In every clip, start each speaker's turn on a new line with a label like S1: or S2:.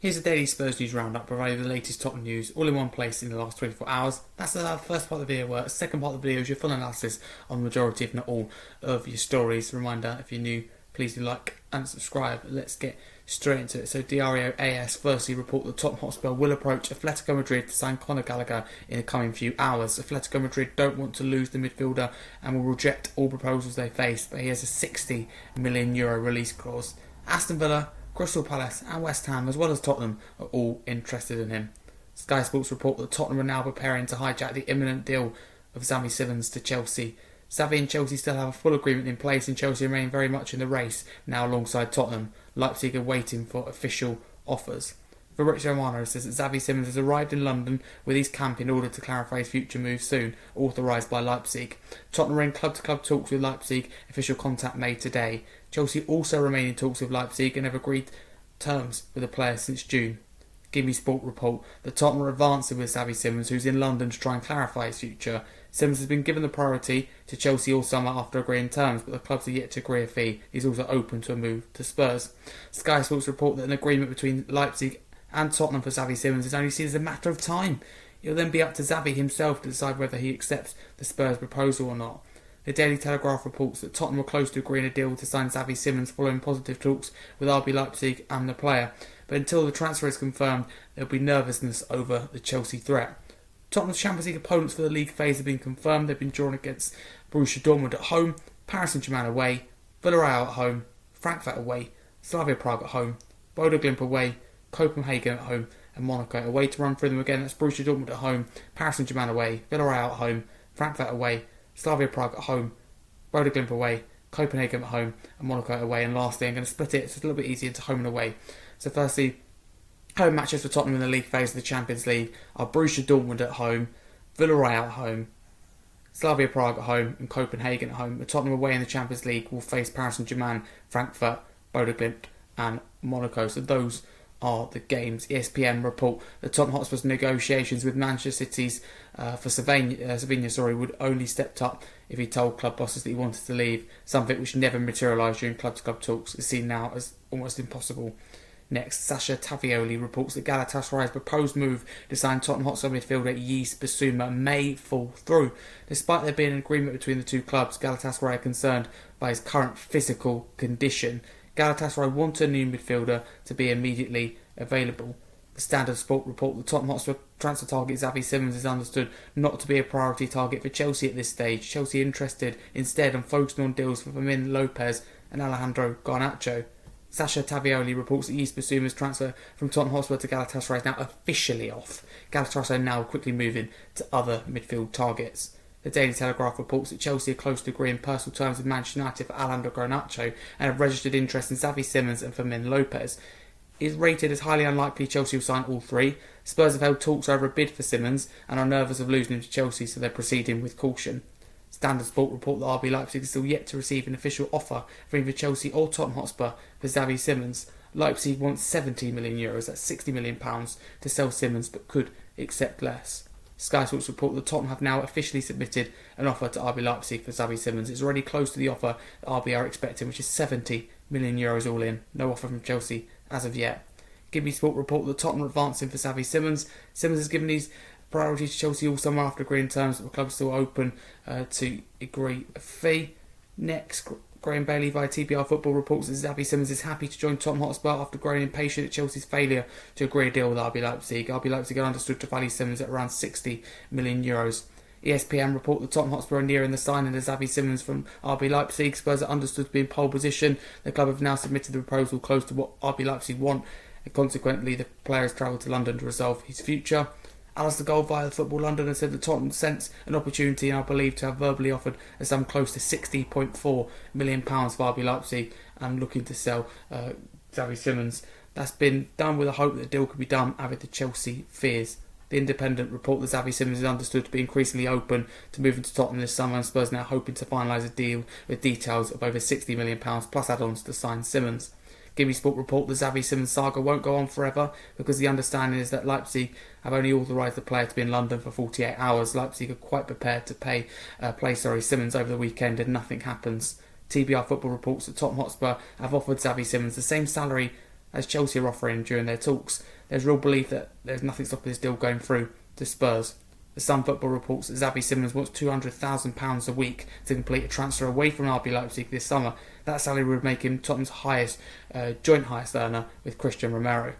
S1: Here's a daily Spurs news roundup providing the latest Tottenham news all in one place in the last 24 hours. That's the first part of the video work. The second part of the video is your full analysis on the majority, if not all, of your stories. Reminder, if you're new, please do like and subscribe. Let's get straight into it. So Diario AS firstly report that Tottenham Hotspur will approach Atletico Madrid to sign Conor Gallagher in the coming few hours. Atletico Madrid don't want to lose the midfielder and will reject all proposals they face, but he has a €60 million release clause. Aston Villa, Crystal Palace and West Ham, as well as Tottenham, are all interested in him. Sky Sports report that Tottenham are now preparing to hijack the imminent deal of Xavi Simons to Chelsea. Xavi and Chelsea still have a full agreement in place, and Chelsea remain very much in the race now alongside Tottenham. Leipzig are waiting for official offers. Fabrizio Romano says that Xavi Simons has arrived in London with his camp in order to clarify his future move soon, authorised by Leipzig. Tottenham are in club-to-club talks with Leipzig, official contact made today. Chelsea also remain in talks with Leipzig and have agreed terms with the player since June. Gimme Sport report that Tottenham are advancing with Xavi Simons, who's in London to try and clarify his future. Simons has been given the priority to Chelsea all summer after agreeing terms, but the clubs are yet to agree a fee. He's also open to a move to Spurs. Sky Sports report that an agreement between Leipzig and Tottenham for Xavi Simons is only seen as a matter of time. It'll then be up to Xavi himself to decide whether he accepts the Spurs proposal or not. The Daily Telegraph reports that Tottenham were close to agreeing a deal to sign Xavi Simons following positive talks with RB Leipzig and the player, but until the transfer is confirmed, there will be nervousness over the Chelsea threat. Tottenham's Champions League opponents for the league phase have been confirmed. They've been drawn against Borussia Dortmund at home, Paris Saint-Germain away, Villarreal at home, Frankfurt away, Slavia Prague at home, Bodo Glimt away, Copenhagen at home and Monaco away. To run through them again, that's Borussia Dortmund at home, Paris Saint-Germain away, Villarreal at home, Frankfurt away, Slavia Prague at home, Bodo Glimt away, Copenhagen at home and Monaco away. And lastly, I'm going to split it so it's a little bit easier into home and away. So firstly, home matches for Tottenham in the league phase of the Champions League are Borussia Dortmund at home, Villarreal at home, Slavia Prague at home and Copenhagen at home. The Tottenham away in the Champions League will face Paris Saint-Germain, Frankfurt, Bodo Glimt and Monaco. So those are the games. ESPN report that Tottenham Hotspur's negotiations with Manchester City's for Savigny would only stepped up if he told club bosses that he wanted to leave, something which never materialised during club-to-club talks is seen now as almost impossible. Next, Sasha Tavioli reports that Galatasaray's proposed move to sign Tottenham Hotspur midfielder Bissouma may fall through. Despite there being an agreement between the two clubs, Galatasaray are concerned by his current physical condition. Galatasaray want a new midfielder to be immediately available. The Standard Sport report that Tottenham Hotspur transfer target Xavi Simons is understood not to be a priority target for Chelsea at this stage. Chelsea interested instead in focusing on deals for Fermin Lopez and Alejandro Garnacho. Sasha Tavioli reports that Bissouma's transfer from Tottenham Hotspur to Galatasaray is now officially off. Galatasaray are now quickly moving to other midfield targets. The Daily Telegraph reports that Chelsea are close to agreeing personal terms with Manchester United for Alejandro Garnacho and have registered interest in Xavi Simons and Fermin Lopez. It is rated as highly unlikely Chelsea will sign all three. Spurs have held talks over a bid for Simons and are nervous of losing him to Chelsea, so they're proceeding with caution. Standard Sport report that RB Leipzig is still yet to receive an official offer for either Chelsea or Tottenham Hotspur for Xavi Simons. Leipzig wants €70 million, that's £60 million, to sell Simons but could accept less. Sky Sports report that Tottenham have now officially submitted an offer to RB Leipzig for Xavi Simons. It's already close to the offer that RB are expecting, which is €70 million all in. No offer from Chelsea as of yet. Gimme Sport report that Tottenham are advancing for Xavi Simons. Simons has given his priority to Chelsea all summer after agreeing terms, but the club is still open to agree a fee. Next, Graham Bailey via TBR Football reports that Xavi Simons is happy to join Tottenham Hotspur after growing impatient at Chelsea's failure to agree a deal with RB Leipzig. RB Leipzig are understood to value Simons at around €60 million. ESPN report that Tottenham Hotspur are nearing the signing of Xavi Simons from RB Leipzig. Spurs are understood to be in pole position. The club have now submitted the proposal close to what RB Leipzig want, and consequently the player has travelled to London to resolve his future. Alistair Gold via the Football London has said that Tottenham sense an opportunity and are believed to have verbally offered a sum close to £60.4 million for RB Leipzig and looking to sell Xavi Simons. That's been done with a hope that the deal could be done amid the Chelsea fears. The Independent report that Xavi Simons is understood to be increasingly open to moving to Tottenham this summer, and Spurs now hoping to finalise a deal with details of over £60 million plus add-ons to sign Simons. Gimme Sport report the Xavi Simons saga won't go on forever because the understanding is that Leipzig have only authorised the player to be in London for 48 hours. Leipzig are quite prepared to play Simons over the weekend if nothing happens. TBR Football reports that Tottenham Hotspur have offered Xavi Simons the same salary as Chelsea are offering during their talks. There's real belief that there's nothing stopping this deal going through to Spurs. The Sun Football reports that Xavi Simons wants £200,000 a week to complete a transfer away from RB Leipzig this summer. That salary would make him Tottenham's joint highest earner with Christian Romero.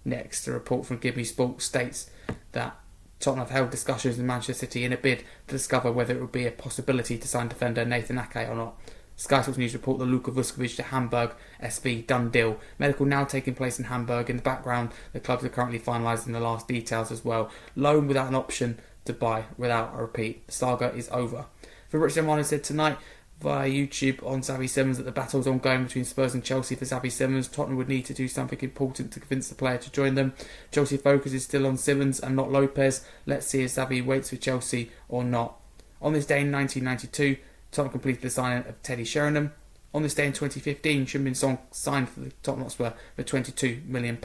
S1: Next, a report from Gibby Sport states that Tottenham have held discussions with Manchester City in a bid to discover whether it would be a possibility to sign defender Nathan Ake or not. Sky Sports News report that Luka Vuskovic to Hamburg SV done deal. Medical now taking place in Hamburg. In the background, the clubs are currently finalising the last details as well. Loan without an option to buy without a repeat. The saga is over. Fabrizio Romano said tonight via YouTube on Xavi Simons that the battle is ongoing between Spurs and Chelsea for Xavi Simons. Tottenham would need to do something important to convince the player to join them. Chelsea focus is still on Simons and not Lopez. Let's see if Xavi waits for Chelsea or not. On this day in 1992, Tottenham completed the signing of Teddy Sheringham. On this day in 2015, Heung-min Son signed for the Tottenham Hotspur for £22 million.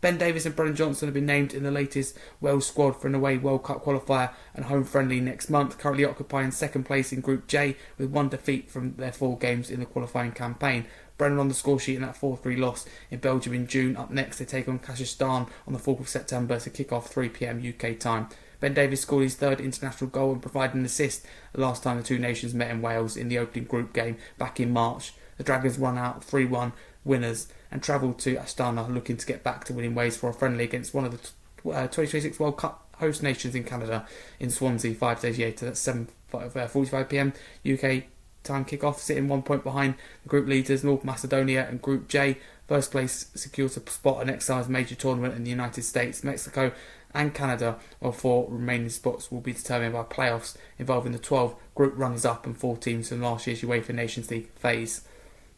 S1: Ben Davies and Brennan Johnson have been named in the latest Wales squad for an away World Cup qualifier and home friendly next month, currently occupying second place in Group J with one defeat from their 4 games in the qualifying campaign. Brennan on the score sheet in that 4-3 loss in Belgium in June. Up next, they take on Kazakhstan on the 4th of September to kick off 3 p.m. UK time. Ben Davies scored his 3rd international goal and provided an assist the last time the two nations met in Wales in the opening group game back in March. The Dragons won out 3-1 winners and travelled to Astana looking to get back to winning ways for a friendly against one of the 2026 World Cup host nations in Canada in Swansea 5 days later. That's 7:45 p.m. UK time kick-off, sitting 1 point behind the group leaders North Macedonia and Group J. First place secures a spot at next summer's major tournament in the United States, Mexico and Canada, while 4 remaining spots will be determined by playoffs involving the 12 group runners-up and 4 teams from last year's UEFA Nations League phase.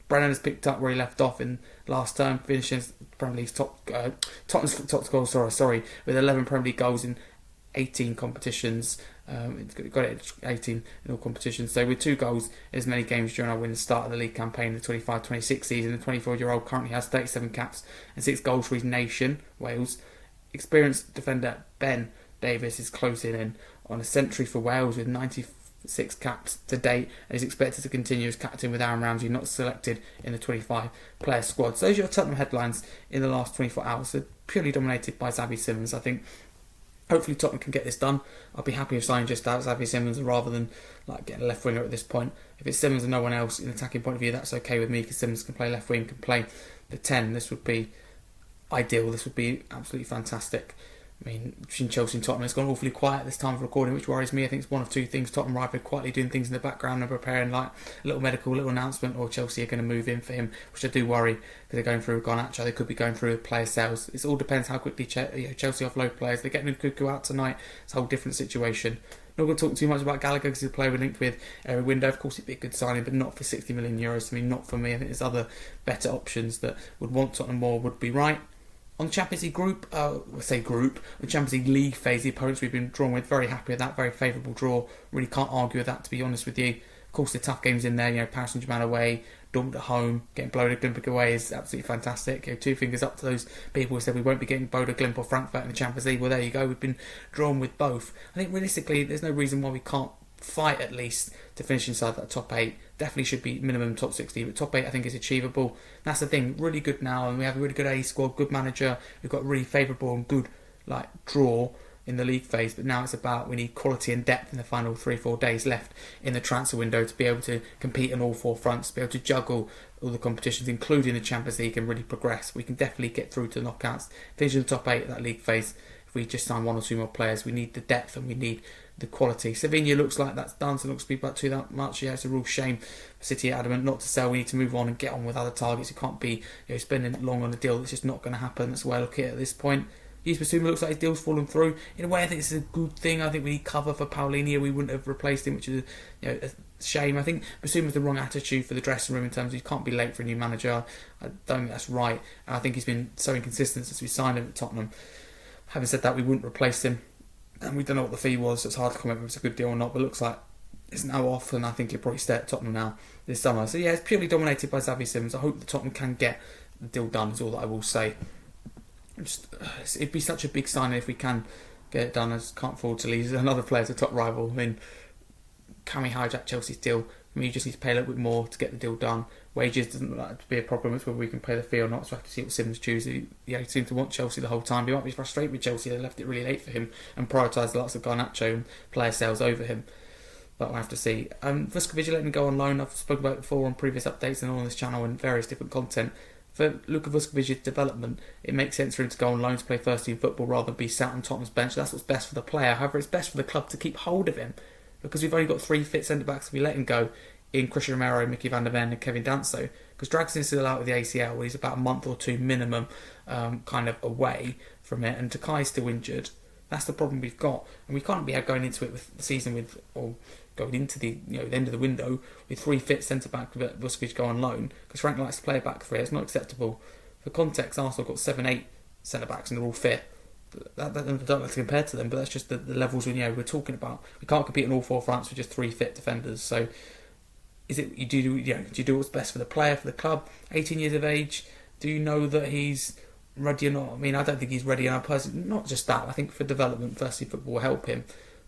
S1: Brennan has picked up where he left off in last term, finishing Premier League's Tottenham's top scorer, with 11 Premier League goals in 18 competitions. Got it 18 in all competitions. So with 2 goals in as many games during our win the start of the league campaign in the 25-26 season, the 24-year-old currently has 37 caps and 6 goals for his nation, Wales. Experienced defender Ben Davies is closing in on a century for Wales with 96 caps to date and is expected to continue as captain with Aaron Ramsey not selected in the 25-player squad. So those are your Tottenham headlines in the last 24 hours. They're purely dominated by Xavi Simons. I think hopefully Tottenham can get this done. I'll be happy if signing just out Xavi Simons rather than getting a left winger at this point. If it's Simons and no one else in attacking point of view, that's okay with me because Simons can play left wing, can play the 10. This would be ideal. This would be absolutely fantastic. I mean, between Chelsea and Tottenham, it's gone awfully quiet this time of recording, which worries me. I think it's one of 2 things. Tottenham are either quietly doing things in the background and preparing a little announcement, or Chelsea are going to move in for him, which I do worry because they're going through Garnacho. They could be going through player sales. It all depends how quickly Chelsea offload players. They're getting Nkunku out tonight. It's a whole different situation. Not going to talk too much about Gallagher because he's a player we're linked with every window. Of course, it'd be a good signing, but not for €60 million. I mean, not for me. I think there's other better options that would want Tottenham more would be right. On the Champions League the Champions League league phase, the opponents we've been drawn with, very happy with that, very favourable draw. Really can't argue with that, to be honest with you. Of course, the tough games in there, Paris Saint-Germain away, Dortmund at home, getting Bodo Glimt away is absolutely fantastic. 2 fingers up to those people who said we won't be getting Bodo Glimt or Frankfurt in the Champions League. Well, there you go, we've been drawn with both. I think realistically, there's no reason why we can't fight at least to finish inside that top 8. Definitely should be minimum top 60, but top 8 I think is achievable. That's the thing, really good now, and we have a really good A squad, good manager. We've got really favourable and good draw in the league phase, but now it's about we need quality and depth in the final 3-4 days left in the transfer window to be able to compete on all 4 fronts, to be able to juggle all the competitions, including the Champions League, and really progress. We can definitely get through to the knockouts, finish in the top 8 of that league phase. If we just sign 1 or 2 more players, we need the depth and we need the quality. Sevilla looks like that's done, so looks to be back to that much. Yeah, it's a real shame. City are adamant not to sell. We need to move on and get on with other targets. You can't be spending long on a deal. It's just not going to happen. That's the way I look at it at this point. Bissouma looks like his deal's fallen through. In a way, I think it's a good thing. I think we need cover for Paulinho. We wouldn't have replaced him, which is a shame. I think Bissouma's the wrong attitude for the dressing room in terms of you can't be late for a new manager. I don't think that's right. And I think he's been so inconsistent since we signed him at Tottenham. Having said that, we wouldn't replace him. And we don't know what the fee was, so it's hard to comment if it's a good deal or not, but it looks like it's now off, and I think he'll probably stay at Tottenham now this summer. So yeah, it's purely dominated by Xavi Simons. I hope that Tottenham can get the deal done, is all that I will say. It'd be such a big signing if we can get it done. I just can't afford to lose another player to top rival. I mean, can we hijack Chelsea's deal? I mean, you just need to pay a little bit more to get the deal done. Wages doesn't look like to be a problem. It's whether we can pay the fee or not. So I have to see what Simmons chooses. He seemed to want Chelsea the whole time. He might be frustrated with Chelsea. They left it really late for him and prioritised the likes of Garnacho and player sales over him. But we'll have to see. Vuskovic letting him go on loan. I've spoken about it before on previous updates and on this channel and various different content. For Luka Vuskovic's development, it makes sense for him to go on loan to play first team football rather than be sat on Tottenham's bench. That's what's best for the player. However, it's best for the club to keep hold of him because we've only got 3 fit centre-backs if we let him go in Christian Romero, Mickey van der Ven and Kevin Danso. Because Dragson's still out with the ACL. He's about a month or 2 minimum kind of away from it. And Takai's still injured. That's the problem we've got. And we can't be going into it with the season with... or going into the the end of the window with 3 fit centre-back with Vuskovic go on loan because Frank likes to play a back 3. It's not acceptable. For context, Arsenal got 7-8 centre-backs and they're all fit. I don't like to compare to them, but that's just the levels we're talking about. We can't compete on all 4 fronts with just 3 fit defenders. So is it do you do what's best for the player, for the club? 18 years of age, do you know that he's ready or not? I mean, I don't think he's ready. And not just that. I think for development, firstly, football will help him.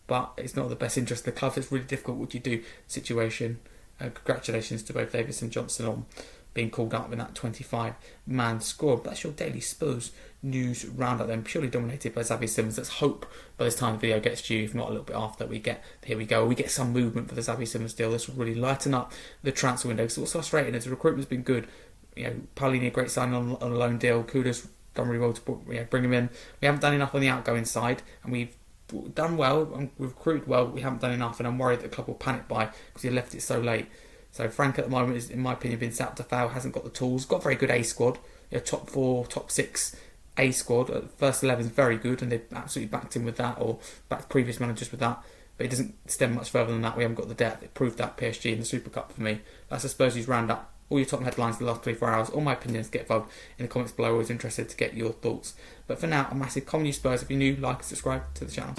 S1: But it's not the best interest of the club. So it's really difficult. What do you do? Situation. Congratulations to both Davis and Johnson on being called up in that 25-man squad. That's your daily Spurs news roundup then, purely dominated by Xavi Simmons. Let's hope by this time the video gets to you, if not a little bit after, we get some movement for the Xavi Simmons deal. This will really lighten up the transfer window. Because what's frustrating is the recruitment's been good. Paulini, a great signing on a loan deal. Kuda's done really well to bring him in. We haven't done enough on the outgoing side, and we've done well and we've recruited well, but we haven't done enough, and I'm worried that the club will panic buy because he left it so late. So Frank at the moment is, in my opinion, been set up to fail. Hasn't got the tools. Got a very good A squad, top 4, top 6 A squad. First 11 is very good, and they've absolutely backed him with that, or backed previous managers with that. But it doesn't stem much further than that. We haven't got the depth. It proved that PSG in the Super Cup for me. That's the Spurs news roundup. All your top headlines the last 24 hours. All my opinions. Get involved in the comments below. Always interested to get your thoughts. But for now, a massive common news Spurs. If you're new, like and subscribe to the channel.